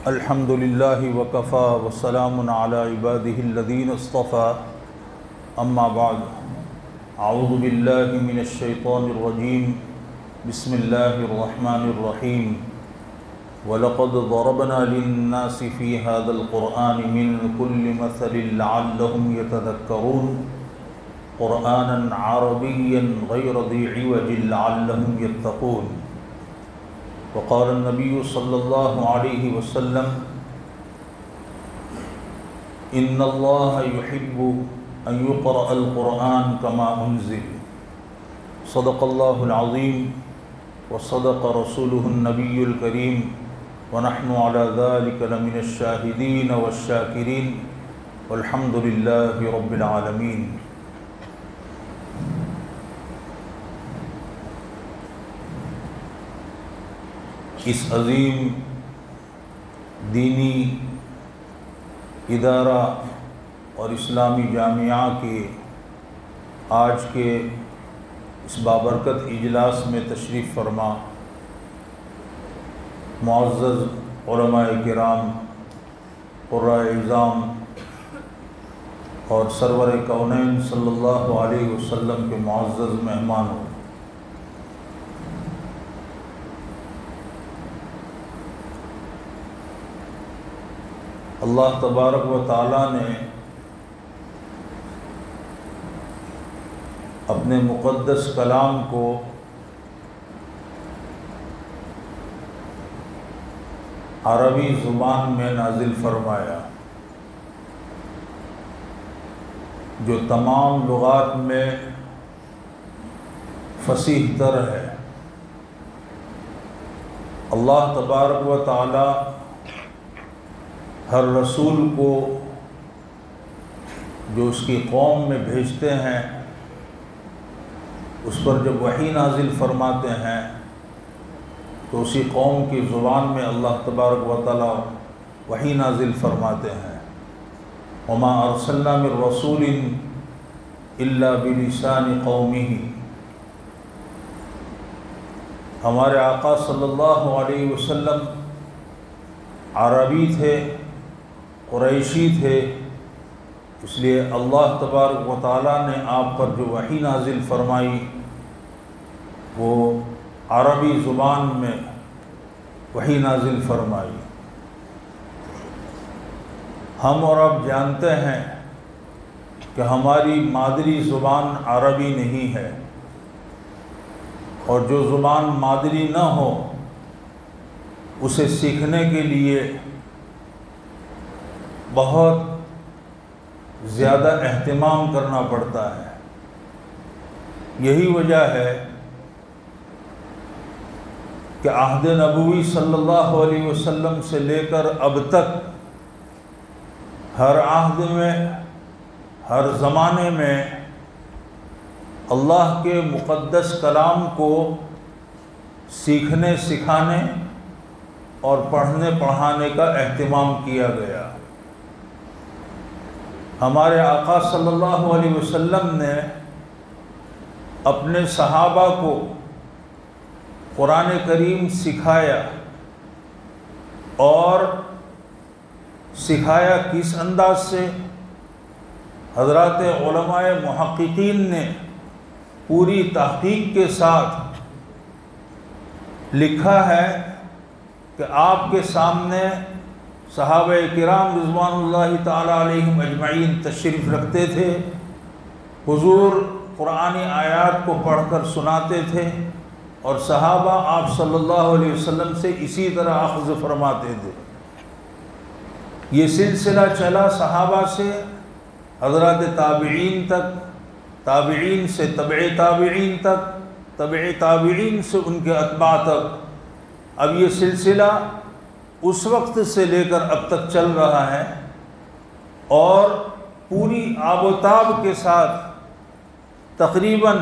الحمد للہ وکفا وسلام علی عبادہ الذین اصطفى اما بعد اعوذ باللہ من الشیطان الرجیم بسم اللہ الرحمن الرحیم وَلَقَدْ ضَرَبْنَا لِلنَّاسِ فِي هَذَا الْقُرْآنِ مِنْ كُلِّ مَثَلٍ لَعَلَّهُمْ يَتَذَكَّرُونَ قُرْآنًا عَرَبِيًّا غَيْرَ ذِي عِوَجٍ لَعَلَّهُمْ يَتَّقُونَ وقال النبي صلى الله عليه وسلم إن الله يحب أن يقرأ القرآن كما أنزل صدق الله العظيم وصدق رسوله النبي الكريم ونحن على ذلك لمن الشاهدين والشاكرين والحمد لله رب العالمين۔ اس عظیم دینی ادارہ اور اسلامی جامعہ کے آج کے اس بابرکت اجلاس میں تشریف فرما معزز علماء کرام، قراء اعظام اور سرور کونین صلی اللہ علیہ وسلم کے معزز مہمانوں، اللہ تبارک و تعالیٰ نے اپنے مقدس کلام کو عربی زبان میں نازل فرمایا، جو تمام لغات میں فصیح تر ہے۔ اللہ تبارک و تعالیٰ ہر رسول کو جو اس کی قوم میں بھیجتے ہیں اس پر جب وحی نازل فرماتے ہیں تو اسی قوم کی زبان میں اللہ تبارک و تعالی وحی نازل فرماتے ہیں۔ وما ارسلنا من رسول الا بلسان قومه، ہمارے آقا صلی اللہ علیہ وسلم عربی تھے، قریشی تھے، اس لیے اللہ تبارک و تعالیٰ نے آپ پر جو وحی نازل فرمائی وہ عربی زبان میں وحی نازل فرمائی۔ ہم اور آپ جانتے ہیں کہ ہماری مادری زبان عربی نہیں ہے، اور جو زبان مادری نہ ہو اسے سیکھنے کے لیے بہت زیادہ اہتمام کرنا پڑتا ہے۔ یہی وجہ ہے کہ عہد نبوی صلی اللہ علیہ وسلم سے لے کر اب تک ہر عہد میں، ہر زمانے میں اللہ کے مقدس کلام کو سیکھنے، سکھانے اور پڑھنے پڑھانے کا اہتمام کیا گیا۔ ہمارے آقا صلی اللہ علیہ وسلم نے اپنے صحابہ کو قرآن کریم سکھایا، اور سکھایا کس انداز سے؟ حضرات علماء محققین نے پوری تحقیق کے ساتھ لکھا ہے کہ آپ کے سامنے صحابہ کرام رضوان اللہ تعالی علیہم اجمعین تشریف رکھتے تھے، حضور قرآنی آیات کو پڑھ کر سناتے تھے، اور صحابہ آپ صلی اللہ علیہ وسلم سے اسی طرح اخذ فرماتے تھے۔ یہ سلسلہ چلا صحابہ سے حضرات تابعین تک، تابعین سے تبع تابعین تک، تبع تابعین سے ان کے اتباع تک۔ اب یہ سلسلہ اس وقت سے لے کر اب تک چل رہا ہے، اور پوری آب و تاب کے ساتھ تقریباً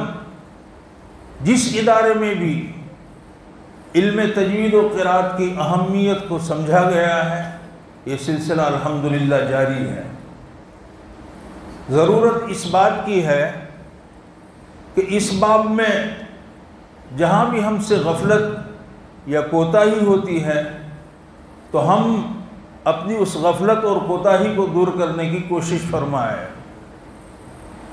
جس ادارے میں بھی علم تجوید و قرات کی اہمیت کو سمجھا گیا ہے، یہ سلسلہ الحمدللہ جاری ہے۔ ضرورت اس بات کی ہے کہ اس باب میں جہاں بھی ہم سے غفلت یا کوتاہی ہوتی ہے تو ہم اپنی اس غفلت اور کوتاہی کو دور کرنے کی کوشش فرمائے۔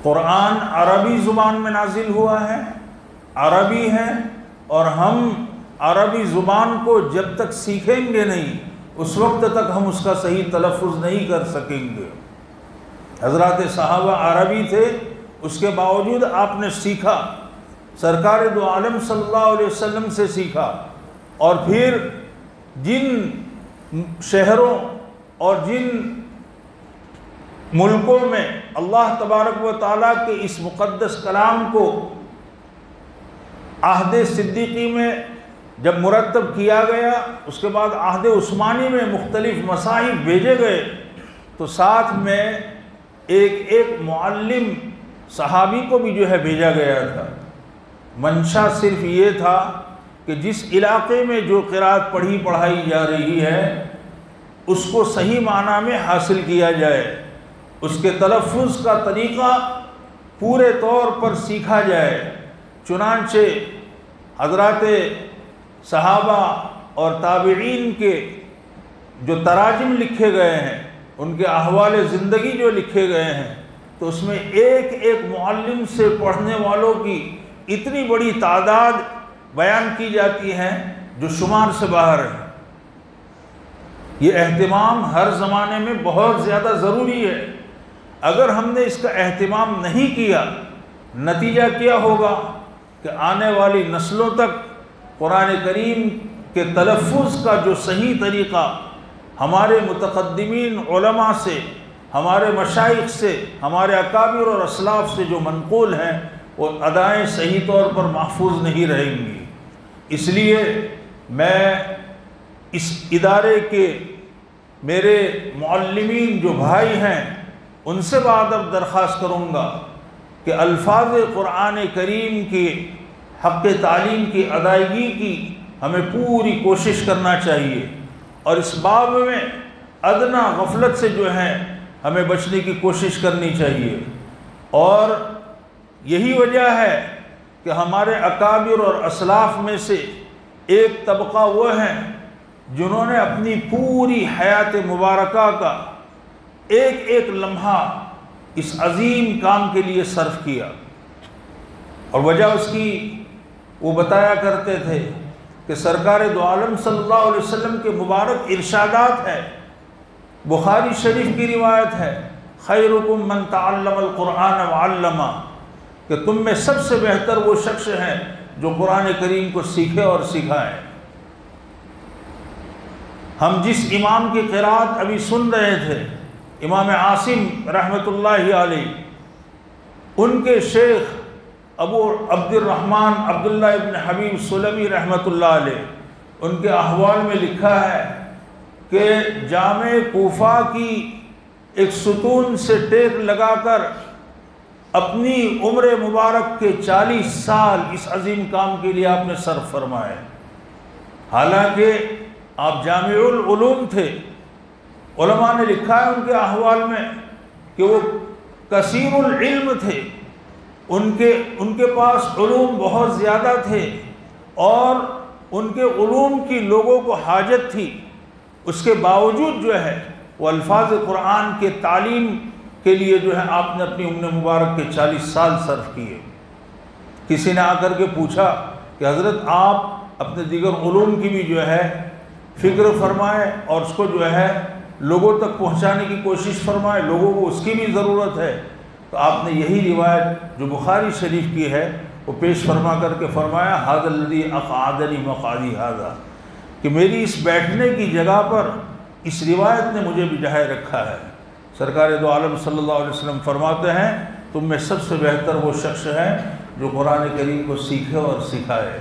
قرآن عربی زبان میں نازل ہوا ہے، عربی ہے، اور ہم عربی زبان کو جب تک سیکھیں گے نہیں اس وقت تک ہم اس کا صحیح تلفظ نہیں کر سکیں گے۔ حضرات صحابہ عربی تھے، اس کے باوجود آپ نے سیکھا، سرکار دو عالم صلی اللہ علیہ وسلم سے سیکھا، اور پھر جن شہروں اور جن ملکوں میں اللہ تبارک و تعالیٰ کے اس مقدس کلام کو عہد صدیقی میں جب مرتب کیا گیا، اس کے بعد عہد عثمانی میں مختلف مصاحف بھیجے گئے، تو ساتھ میں ایک معلم صحابی کو بھی جو ہے بھیجا گیا تھا۔ منشا صرف یہ تھا کہ جس علاقے میں جو قرأت پڑھائی جا رہی ہے اس کو صحیح معنی میں حاصل کیا جائے، اس کے تلفظ کا طریقہ پورے طور پر سیکھا جائے۔ چنانچہ حضرات صحابہ اور تابعین کے جو تراجم لکھے گئے ہیں، ان کے احوال زندگی جو لکھے گئے ہیں، تو اس میں ایک ایک معلم سے پڑھنے والوں کی اتنی بڑی تعداد بیان کی جاتی ہے جو شمار سے باہر ہے۔ یہ اہتمام ہر زمانے میں بہت زیادہ ضروری ہے۔ اگر ہم نے اس کا اہتمام نہیں کیا، نتیجہ کیا ہوگا کہ آنے والی نسلوں تک قرآن کریم کے تلفظ کا جو صحیح طریقہ ہمارے متقدمین علماء سے، ہمارے مشائخ سے، ہمارے اکابر اور اسلاف سے جو منقول ہیں، وہ ادائیں صحیح طور پر محفوظ نہیں رہیں گی۔ اس لیے میں اس ادارے کے میرے معلمین جو بھائی ہیں ان سے بادب درخواست کروں گا کہ الفاظ قرآن کریم کی حق تعلیم کی ادائیگی کی ہمیں پوری کوشش کرنا چاہیے، اور اس باب میں ادنا غفلت سے جو ہے ہمیں بچنے کی کوشش کرنی چاہیے۔ اور یہی وجہ ہے کہ ہمارے اکابر اور اسلاف میں سے ایک طبقہ وہ ہیں جنہوں نے اپنی پوری حیات مبارکہ کا ایک ایک لمحہ اس عظیم کام کے لیے صرف کیا، اور وجہ اس کی وہ بتایا کرتے تھے کہ سرکار دو عالم صلی اللہ علیہ وسلم کے مبارک ارشادات ہے، بخاری شریف کی روایت ہے، خیرکم من تعلم القرآن وعلمہ، کہ تم میں سب سے بہتر وہ شخص ہیں جو قرآن کریم کو سیکھے اور سکھائے۔ ہم جس امام کی قرأت ابھی سن رہے تھے، امام عاصم رحمۃ اللہ علیہ، ان کے شیخ ابو عبد الرحمن عبداللہ ابن حبیب سلمی رحمۃ اللہ علیہ، ان کے احوال میں لکھا ہے کہ جامع کوفہ کی ایک ستون سے ٹیک لگا کر اپنی عمر مبارک کے 40 سال اس عظیم کام کے لیے آپ نے صرف فرمائے۔ حالانکہ آپ جامع العلوم تھے، علماء نے لکھا ہے ان کے احوال میں کہ وہ کثیر العلم تھے، ان کے پاس علوم بہت زیادہ تھے، اور ان کے علوم کی لوگوں کو حاجت تھی، اس کے باوجود جو ہے وہ الفاظ قرآن کے تعلیم کے لیے جو ہے آپ نے اپنی عمر مبارک کے 40 سال صرف کیے۔ کسی نے آ کر کے پوچھا کہ حضرت آپ اپنے دیگر علوم کی بھی جو ہے فکر فرمائیں اور اس کو جو ہے لوگوں تک پہنچانے کی کوشش فرمائیں، لوگوں کو اس کی بھی ضرورت ہے۔ تو آپ نے یہی روایت جو بخاری شریف کی ہے وہ پیش فرما کر کے فرمایا، ھذا الذی اقعدنی مقعدی ھذا، کہ میری اس بیٹھنے کی جگہ پر اس روایت نے مجھے بٹھائے رکھا ہے۔ سرکار دو عالم صلی اللہ علیہ وسلم فرماتے ہیں تم میں سب سے بہتر وہ شخص ہے جو قرآن کریم کو سیکھے اور سکھائے۔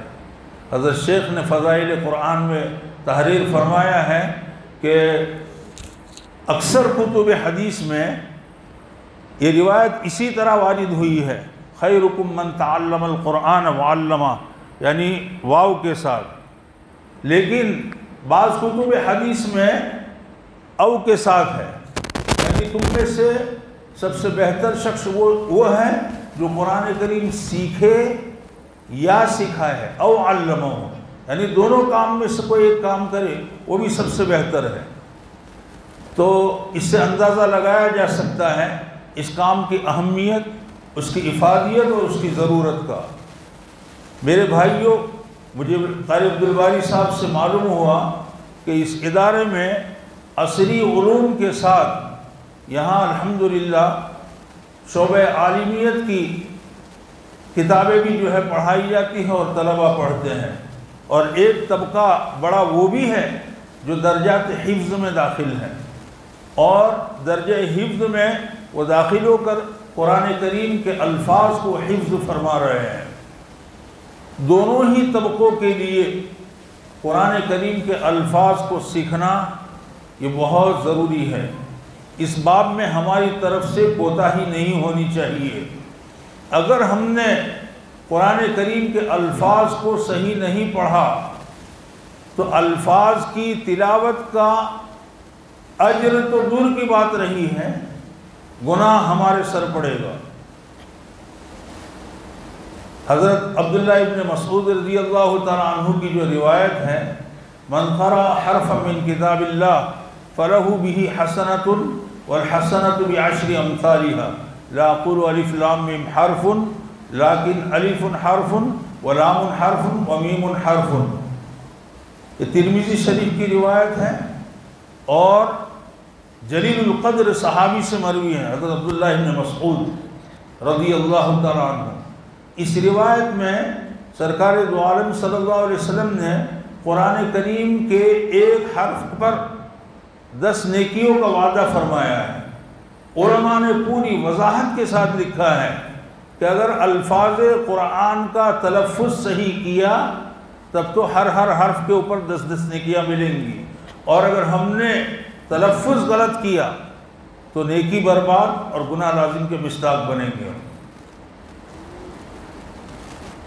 حضرت شیخ نے فضائل قرآن میں تحریر فرمایا ہے کہ اکثر کتب حدیث میں یہ روایت اسی طرح وارد ہوئی ہے، خیرکم من تعلم القرآن وعلمہ، یعنی واو کے ساتھ، لیکن بعض کتب حدیث میں او کے ساتھ ہے، یعنی تم میں سے سب سے بہتر شخص وہ ہے جو قرآن کریم سیکھے یا سکھائے، او علمہ، یعنی دونوں کام میں سے کوئی ایک کام کرے وہ بھی سب سے بہتر ہے۔ تو اس سے اندازہ لگایا جا سکتا ہے اس کام کی اہمیت، اس کی افادیت اور اس کی ضرورت کا۔ میرے بھائیوں، مجھے قاری عبدالباری صاحب سے معلوم ہوا کہ اس ادارے میں عصری علوم کے ساتھ یہاں الحمدللہ شعبہ عالمیت کی کتابیں بھی جو ہے پڑھائی جاتی ہیں اور طلبہ پڑھتے ہیں، اور ایک طبقہ بڑا وہ بھی ہے جو درجات حفظ میں داخل ہیں، اور درجہ حفظ میں وہ داخل ہو کر قرآن کریم کے الفاظ کو حفظ فرما رہے ہیں۔ دونوں ہی طبقوں کے لیے قرآن کریم کے الفاظ کو سیکھنا یہ بہت ضروری ہے۔ اس باب میں ہماری طرف سے کوتاہی نہیں ہونی چاہیے۔ اگر ہم نے قرآن کریم کے الفاظ کو صحیح نہیں پڑھا تو الفاظ کی تلاوت کا اجر تو دور کی بات رہی ہے، گناہ ہمارے سر پڑے گا۔ حضرت عبداللہ ابن مسعود رضی اللہ تعالیٰ عنہ کی جو روایت ہے، من قرأ حرفا من کتاب اللہ فلہ بہ حسنۃ والحسنۃ بعشر امثالها لا اقول الف لام میم حرف لیکن الف حرف ولام حرف ومیم حرف۔ یہ ترمذی شریف کی روایت ہے اور جلیل القدر صحابی سے مروی ہے، حضرت عبداللہ ابن مسعود رضی اللہ تعالیٰ عنہ۔ اس روایت میں سرکار دو عالم صلی اللہ علیہ وسلم نے قرآن کریم کے ایک حرف پر 10 نیکیوں کا وعدہ فرمایا ہے۔ علماء نے پوری وضاحت کے ساتھ لکھا ہے کہ اگر الفاظ قرآن کا تلفظ صحیح کیا تب تو ہر حرف کے اوپر 10 نیکیاں ملیں گی، اور اگر ہم نے تلفظ غلط کیا تو نیکی برباد اور گناہ لازم کے مصداق بنیں گے۔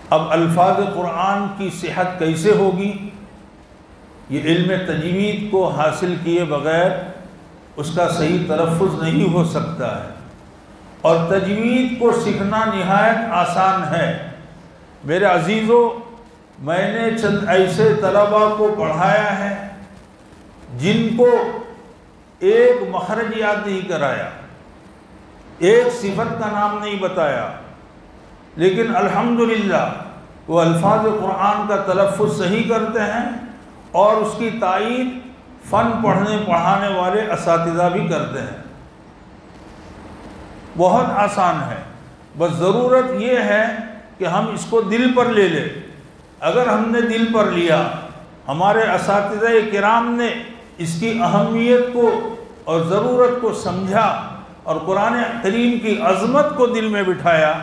اب الفاظ قرآن کی صحت کیسے ہوگی؟ یہ علم تجوید کو حاصل کیے بغیر اس کا صحیح تلفظ نہیں ہو سکتا ہے، اور تجوید کو سیکھنا نہایت آسان ہے۔ میرے عزیزوں، میں نے چند ایسے طلباء کو پڑھایا ہے جن کو ایک مخرج یاد نہیں کرایا، ایک صفت کا نام نہیں بتایا، لیکن الحمدللہ وہ الفاظ قرآن کا تلفظ صحیح کرتے ہیں، اور اس کی تائید فن پڑھنے پڑھانے والے اساتذہ بھی کرتے ہیں۔ بہت آسان ہے، بس ضرورت یہ ہے کہ ہم اس کو دل پر لے لیں۔ اگر ہم نے دل پر لیا، ہمارے اساتذہ کرام نے اس کی اہمیت کو اور ضرورت کو سمجھا اور قرآن کریم کی عظمت کو دل میں بٹھایا،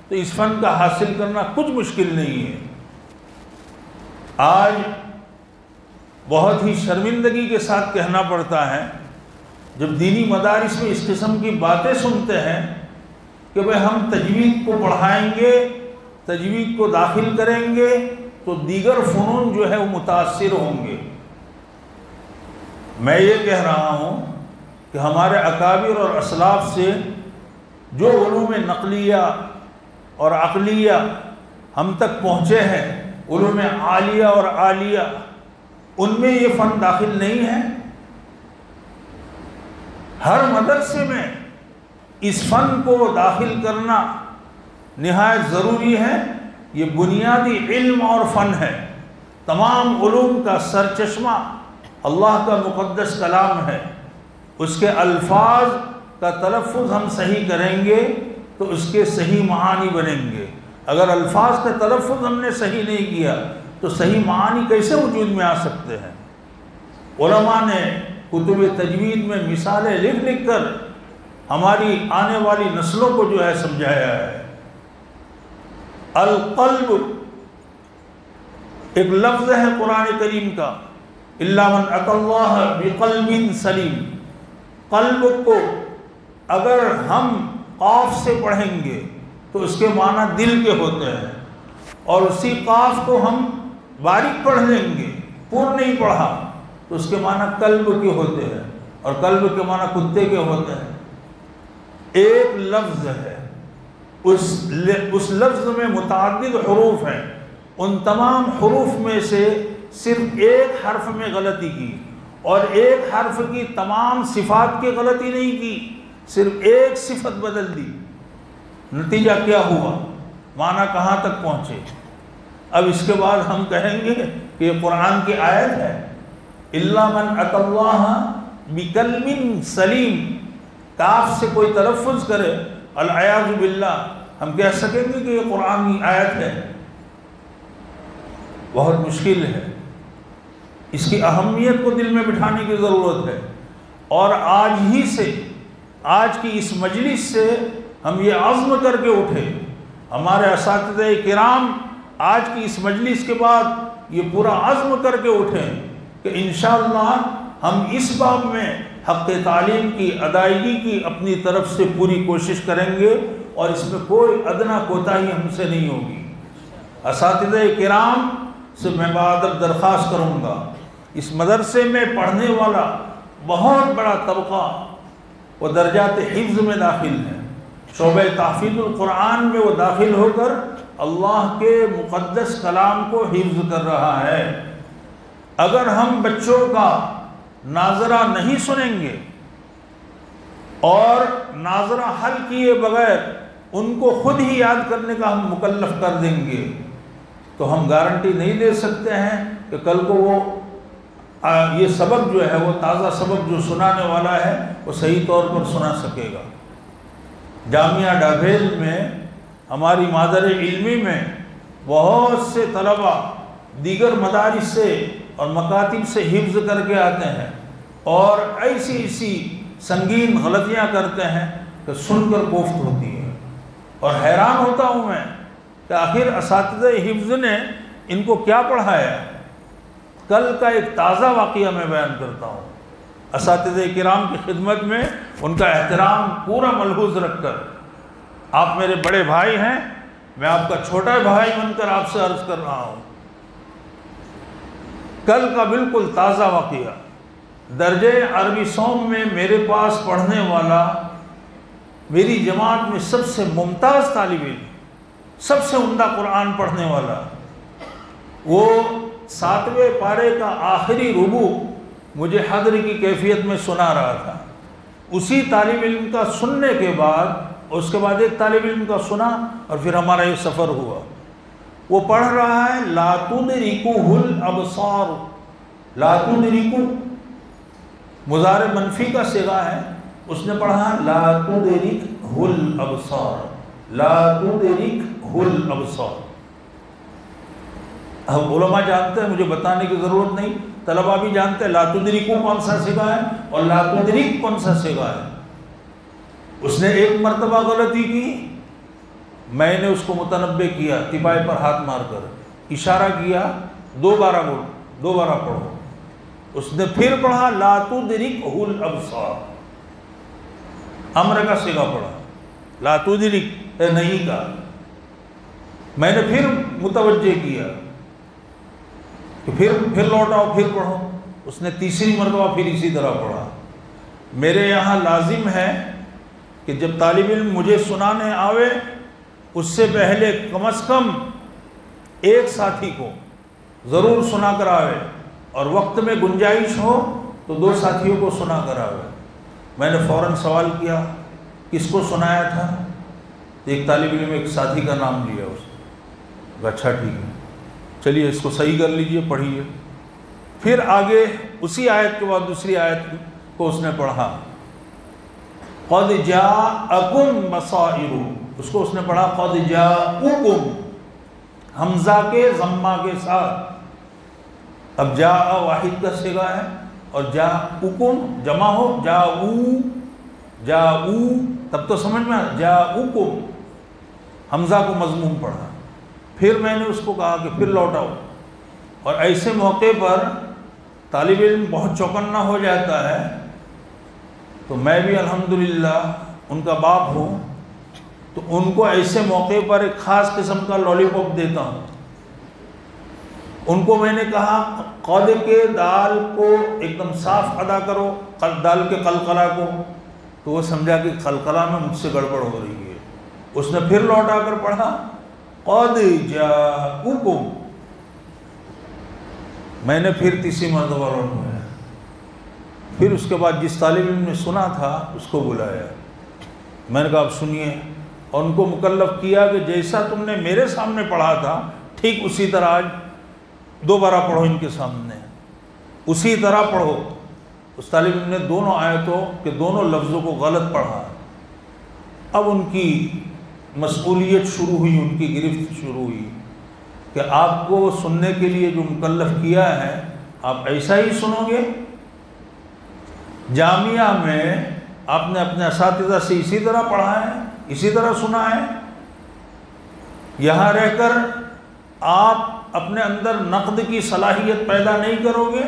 تو اس فن کا حاصل کرنا کچھ مشکل نہیں ہے۔ آج بہت ہی شرمندگی کے ساتھ کہنا پڑتا ہے، جب دینی مدارس میں اس قسم کی باتیں سنتے ہیں کہ بھئی ہم تجوید کو پڑھائیں گے، تجوید کو داخل کریں گے تو دیگر فنون جو ہے وہ متاثر ہوں گے۔ میں یہ کہہ رہا ہوں کہ ہمارے اکابر اور اسلاف سے جو علوم نقلیہ اور عقلیہ ہم تک پہنچے ہیں، علوم عالیہ اور عالیہ، ان میں یہ فن داخل نہیں ہے۔ ہر مدرسے میں اس فن کو داخل کرنا نہایت ضروری ہے۔ یہ بنیادی علم اور فن ہے، تمام علوم کا سرچشمہ اللہ کا مقدس کلام ہے۔ اس کے الفاظ کا تلفظ ہم صحیح کریں گے تو اس کے صحیح معانی بنیں گے۔ اگر الفاظ کا تلفظ ہم نے صحیح نہیں کیا تو صحیح معانی کیسے وجود میں آ سکتے ہیں؟ علماء نے کتب تجوید میں مثالیں لکھ لکھ کر ہماری آنے والی نسلوں کو جو ہے سمجھایا ہے۔ القلب ایک لفظ ہے قرآن کریم کا، الا من اتی اللہ بقلب سلیم۔ قلب کو اگر ہم قاف سے پڑھیں گے تو اس کے معنی دل کے ہوتے ہیں، اور اسی قاف کو ہم باریک پڑھ لیں گے، پور نہیں پڑھا، تو اس کے معنی قلب کے ہوتے ہیں، اور قلب کے معنی کتے کے ہوتے ہیں۔ ایک لفظ ہے، اس لفظ میں متعدد حروف ہیں، ان تمام حروف میں سے صرف ایک حرف میں غلطی کی اور ایک حرف کی تمام صفات کی غلطی نہیں کی، صرف ایک صفت بدل دی، نتیجہ کیا ہوا؟ معنی کہاں تک پہنچے؟ اب اس کے بعد ہم کہیں گے کہ یہ قرآن کی آیت ہے، اِلَّا مَنْ أَتَى اللَّهَ بِكَلْمٍ سلیم، کاف سے کوئی تلفظ کرے العیاذ باللہ، ہم کہہ سکیں گے کہ یہ قرآن کی آیت ہے؟ بہت مشکل ہے۔ اس کی اہمیت کو دل میں بٹھانے کی ضرورت ہے، اور آج ہی سے، آج کی اس مجلس سے ہم یہ عزم کر کے اٹھے، ہمارے اساتذہ کرام آج کی اس مجلس کے بعد یہ پورا عزم کر کے اٹھیں کہ انشاءاللہ ہم اس باب میں حق تعلیم کی ادائیگی کی اپنی طرف سے پوری کوشش کریں گے، اور اس میں کوئی ادنیٰ کوتاہی ہم سے نہیں ہوگی۔ اساتذہ کرام سے میں بادب درخواست کروں گا، اس مدرسے میں پڑھنے والا بہت بڑا طبقہ وہ درجات حفظ میں داخل ہے، شعبہ تحفیظ القرآن میں وہ داخل ہو کر اللہ کے مقدس کلام کو حفظ کر رہا ہے۔ اگر ہم بچوں کا ناظرہ نہیں سنیں گے اور ناظرہ حل کیے بغیر ان کو خود ہی یاد کرنے کا ہم مکلف کر دیں گے، تو ہم گارنٹی نہیں دے سکتے ہیں کہ کل کو وہ یہ سبق جو ہے، وہ تازہ سبق جو سنانے والا ہے، وہ صحیح طور پر سنا سکے گا۔ جامعہ ڈابھیل میں ہماری مادر علمی میں بہت سے طلبہ دیگر مدارس سے اور مکاتب سے حفظ کر کے آتے ہیں، اور ایسی سنگین غلطیاں کرتے ہیں کہ سن کر کوفت ہوتی ہے، اور حیران ہوتا ہوں میں کہ آخر اساتذہ حفظ نے ان کو کیا پڑھایا۔ کل کا ایک تازہ واقعہ میں بیان کرتا ہوں، اساتذہ کرام کی خدمت میں ان کا احترام پورا ملحوظ رکھ کر، آپ میرے بڑے بھائی ہیں، میں آپ کا چھوٹا بھائی بن کر آپ سے عرض کر رہا ہوں، کل کا بالکل تازہ واقعہ۔ درجہ عربی سوم میں میرے پاس پڑھنے والا، میری جماعت میں سب سے ممتاز طالب علم، سب سے عمدہ قرآن پڑھنے والا، وہ 7ویں پارے کا آخری ربوع مجھے حضر کی کیفیت میں سنا رہا تھا۔ اسی طالب علم کا سننے کے بعد، اس کے بعد ایک طالب علم کا سنا، اور پھر ہمارا یہ سفر ہوا۔ وہ پڑھ رہا ہے لا تدرکہ الابصار، لا تدرکہ مضارع منفی کا صیغہ ہے، اس نے پڑھا لا تدرکہ الابصار، لا تدرکہ الابصار۔ اب علماء جانتے ہیں، مجھے بتانے کی ضرورت نہیں، طلبہ بھی جانتے ہیں لا تدرکو کون سا صیغہ ہے اور لا تدرک کون سا صیغہ ہے۔ اس نے ایک مرتبہ غلطی کی، میں نے اس کو متنبہ کیا، تپائے پر ہاتھ مار کر اشارہ کیا، دوبارہ پڑھو۔ اس نے پھر پڑھا لا تدرکہ الابصار، امر کا صیغہ پڑھا، لا تدرک نہیں کا۔ میں نے پھر متوجہ کیا کہ پھر لوٹاؤ، پھر پڑھو۔ اس نے تیسری مرتبہ پھر اسی طرح پڑھا۔ میرے یہاں لازم ہے کہ جب طالب علم مجھے سنانے آوے، اس سے پہلے کم از کم ایک ساتھی کو ضرور سنا کر آوے، اور وقت میں گنجائش ہو تو 2 ساتھیوں کو سنا کر آوے۔ میں نے فوراً سوال کیا کس کو سنایا تھا؟ ایک طالب علم ایک ساتھی کا نام لیا، اس نے اچھا ٹھیک ہے، چلیے اس کو صحیح کر لیجئے، پڑھیے۔ پھر آگے اسی آیت کے بعد دوسری آیت کو اس نے پڑھا قَدْ جَاءَكُمْ بَصَائِرُ، اس کو اس نے پڑھا قَدْ جَاءُكُمْ، حمزہ کے ضمہ کے ساتھ۔ اب جاء واحد کا صیغہ ہے، اور جاءُكُمْ جمع ہو، جاءو تب تو سمجھ میں جاءُكُمْ، حمزہ کو مضموم پڑھا۔ پھر میں نے اس کو کہا کہ پھر لوٹاؤ، اور ایسے موقع پر طالب علم بہت چوکنا ہو جاتا ہے، تو میں بھی الحمدللہ ان کا باپ ہوں، تو ان کو ایسے موقع پر ایک خاص قسم کا لالی پاپ دیتا ہوں۔ ان کو میں نے کہا قد کے دال کو ایک دم صاف ادا کرو، دال کے قلقلہ کو، تو وہ سمجھا کہ قلقلہ میں مجھ سے گڑبڑ ہو رہی ہے۔ اس نے پھر لوٹا کر پڑھا قد جاءکم، میں نے پھر تیسری مرتبہ لوٹایا پھر اس کے بعد جس طالب علم نے سنا تھا اس کو بلایا، میں نے کہا آپ سنیے، اور ان کو مکلف کیا کہ جیسا تم نے میرے سامنے پڑھا تھا ٹھیک اسی طرح آج دوبارہ پڑھو ان کے سامنے، اسی طرح پڑھو۔ اس طالب علم نے دونوں آیتوں کے دونوں لفظوں کو غلط پڑھا۔ اب ان کی مسئولیت شروع ہوئی، ان کی گرفت شروع ہوئی کہ آپ کو سننے کے لیے جو مکلف کیا ہے آپ ایسا ہی سنو گے؟ جامعہ میں آپ نے اپنے اساتذہ سے اسی طرح پڑھا ہے، اسی طرح سنا ہے، یہاں رہ کر آپ اپنے اندر نقد کی صلاحیت پیدا نہیں کرو گے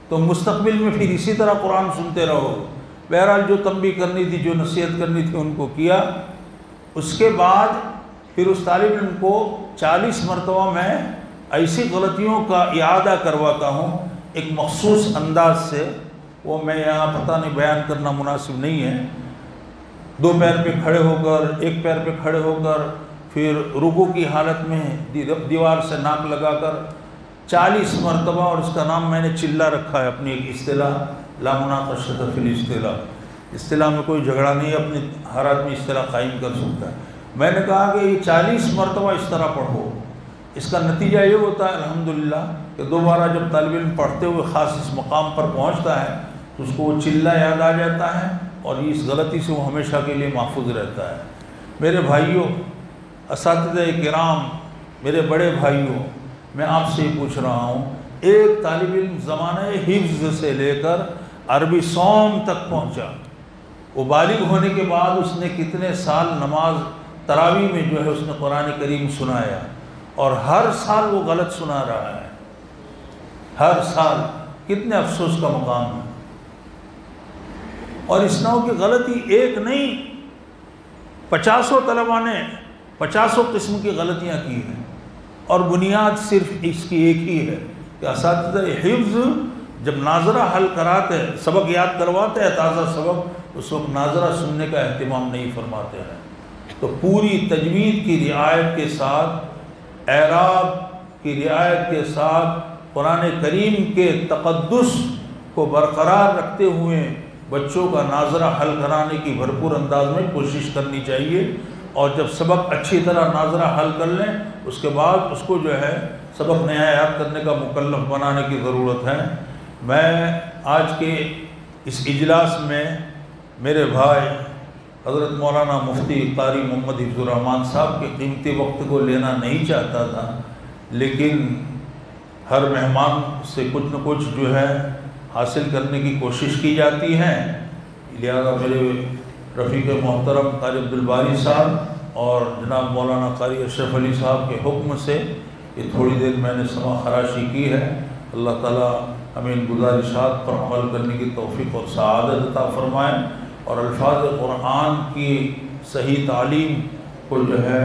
تو مستقبل میں پھر اسی طرح قرآن سنتے رہو گے۔ بہرحال جو تنبیہ کرنی تھی، جو نصیحت کرنی تھی ان کو کیا۔ اس کے بعد پھر اس طالب علم کو 40 مرتبہ میں ایسی غلطیوں کا اعادہ کرواتا ہوں ایک مخصوص انداز سے، وہ میں یہاں پتہ نہیں بیان کرنا مناسب نہیں ہے۔ 2 پیر پہ کھڑے ہو کر، 1 پیر پہ کھڑے ہو کر، پھر رکوع کی حالت میں دیوار سے ناک لگا کر 40 مرتبہ، اور اس کا نام میں نے چلہ رکھا ہے، اپنی ایک اصطلاح، لا مناقشۃ فی الاصطلاح، اصطلاح میں کوئی جھگڑا نہیں ہے، اپنی ہر آدمی اصطلاح قائم کر سکتا ہے۔ میں نے کہا کہ یہ 40 مرتبہ اس طرح پڑھو، اس کا نتیجہ یہ ہوتا ہے الحمدللہ کہ دوبارہ جب طالب علم پڑھتے ہوئے خاص اس مقام پر پہنچتا ہے تو اس کو وہ چلہ یاد آ جاتا ہے، اور اس غلطی سے وہ ہمیشہ کے لیے محفوظ رہتا ہے۔ میرے بھائیوں، اساتذہ کرام، میرے بڑے بھائیوں، میں آپ سے پوچھ رہا ہوں، ایک طالب علم زمانہ حفظ سے لے کر عربی صوم تک پہنچا، وہ بالغ ہونے کے بعد اس نے کتنے سال نماز تراویح میں جو ہے اس نے قرآن کریم سنایا، اور ہر سال وہ غلط سنا رہا ہے، ہر سال۔ کتنے افسوس کا مقام ہے۔ اور اس نوع کی غلطی ایک نہیں، 50 طلباء نے 50 قسم کی غلطیاں کی ہیں، اور بنیاد صرف اس کی ایک ہی ہے کہ اساتذہ حفظ جب ناظرہ حل کراتے، سبق یاد کرواتے ہیں تازہ سبق، اس وقت ناظرہ سننے کا اہتمام نہیں فرماتے ہیں۔ تو پوری تجوید کی رعایت کے ساتھ، اعراب کی رعایت کے ساتھ، قرآن کریم کے تقدس کو برقرار رکھتے ہوئے بچوں کا ناظرہ حل کرانے کی بھرپور انداز میں کوشش کرنی چاہیے، اور جب سبق اچھی طرح ناظرہ حل کر لیں اس کے بعد اس کو جو ہے سبق نیا یاد کرنے کا مکلف بنانے کی ضرورت ہے۔ میں آج کے اس اجلاس میں میرے بھائی حضرت مولانا مفتی قاری محمد حفظ الرحمان صاحب کے قیمتی وقت کو لینا نہیں چاہتا تھا، لیکن ہر مہمان سے کچھ نہ کچھ جو ہے حاصل کرنے کی کوشش کی جاتی ہے، لہذا میرے رفیق محترم قاری عبدالباری صاحب اور جناب مولانا قاری اشرف علی صاحب کے حکم سے یہ تھوڑی دیر میں نے سماع خراشی کی ہے۔ اللہ تعالیٰ ہمیں ان گزارشات پر عمل کرنے کی توفیق اور سعادت عطا فرمائے، اور الفاظ قرآن کی صحیح تعلیم کو جو ہے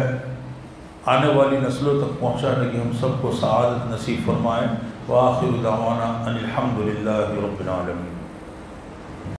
آنے والی نسلوں تک پہنچانے کی ہم سب کو سعادت نصیب فرمائے۔ وآخر دعوانا ان الحمد للہ رب العالمین۔